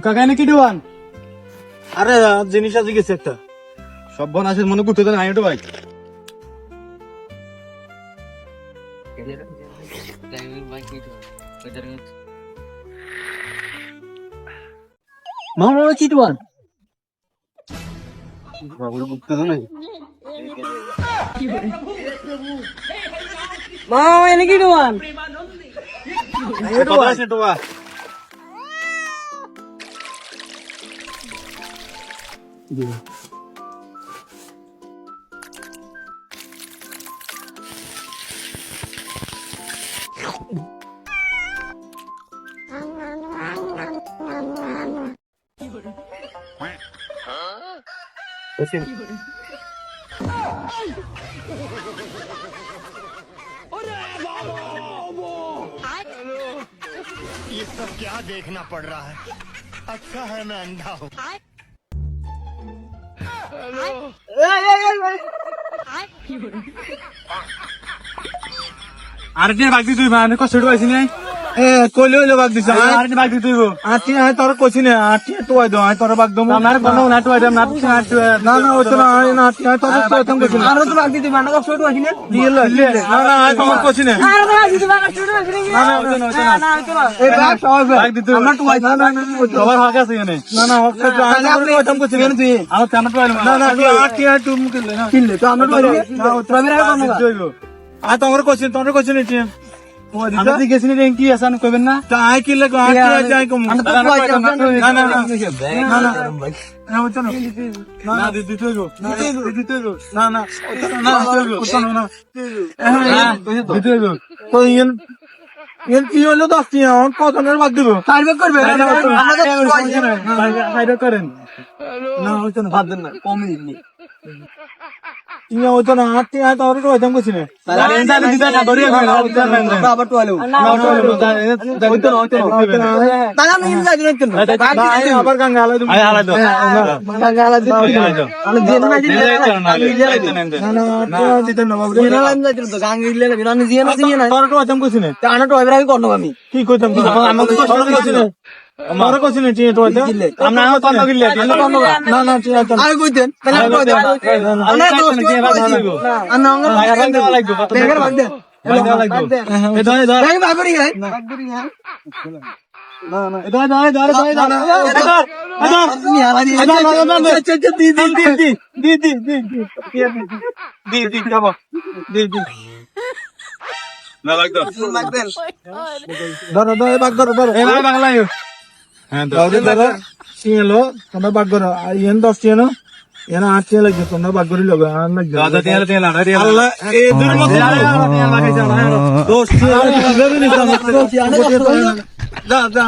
কাকা নাকি ডুবান? আরে জিনিস আছে গেছে একটা সব বন আছে মনে করতে দেন আইটো ভাই মামা কি ডুবান? বাবুল বুঝতে দেন মামা এনে কি ডুবান? কথা আছে ডুবা ये सब क्या देखना पड़ रहा है? अच्छा है मैं अंधा हूँ। আরে বাগ দি তুই মানে কষ্ট পাইছি না কইলে হইলো বাগ দিছ আরে বাগ দি তুই আটি আই তোর কইছি না আটি তো আই দাও আই তোর বাগ দম আমার কোন না তো আইডাম না না না ওই তো না না আটি আই তোর তো তম কইছি না আরে তো বাগ দি তুই মানে কষ্ট পাইছি না না না আই তোমার কইছি না আরে বাগ দি তুই মানে কষ্ট পাইছি না না ওই তো না না ওই তো না এই বাগ সবাই বাগ দি তুই আমরা তো আই না না সবার হাক আছে এখানে না না ওই তো আই তোর তম কইছি না তুই আমার কেন তো আইলো না না আটি আই তুই মুকিলে না কিনলে তো আমরা তো না ও তো মেরা কোন না আ তোমার কোশ্চেন এটি আমরা কি গেছিনি রে কি আসান কইবেন না তা আই কি লাগো আই যাই কম না না না না ওটা না না দিদি তুই গো না দিদি তুই গো না না না ওটা না দিদি তুই গো তো ইন কি হলো দস্তি এখন কতনের বাদ দিব সাইড করবে সাইড করেন না ওটা না বাদ দেন না কম দিন ইয়া ওটা না আটি আই তোর তো ওইরকম কইছি না তাহলে এন্ডা দিদা না ধরিয়া গেল আবার তো আলো না ওইতো না তাহলে আমি ইন যাই দিন আবার গাঙ্গা আলাই দিই আলাই দাও গাঙ্গা আলাই দিই আমি জেন না না দিতে না বাবু জেন আলাই যাই তো গাঙ্গা ইলে না আমি জেন না তোর তো ওইরকম কইছি না তা আনা তো এবারে করব আমি কি কইতাম আমাকে তো সরল কইছি না আমার কইছি না টি তো আমরা কত গিলে না না টি আই কইতেন তাহলে কই দেন আমরা তো আনা অঙ্গ লাগবে বেগার ভাগ দে লাগবে এ ধরে ধরে ভাগ ভাগ করি না না এ ধরে ধরে ধরে ধরে তুমি হালা দি দি যাবো দি না লাগতো লাগবেন ধরো ধরো ভাগ ধরো ধরো এই ভাগ লাইও হ্যাঁ ধরো ধরো সিলো তোমরা ভাগ করো ইন 10 টিয়া না এনা 8 টিয়া লাগবে তোমরা ভাগ করি লগো আর লাগবে দাদা টিয়া টিয়া লাগা টিয়া আল্লাহ এই দুর মধ্যে টিয়া লাগাইছে না 10 টিয়া ভেবে নি যা যা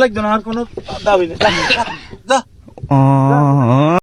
লাগবে না আর কোনো দাবি নেই যা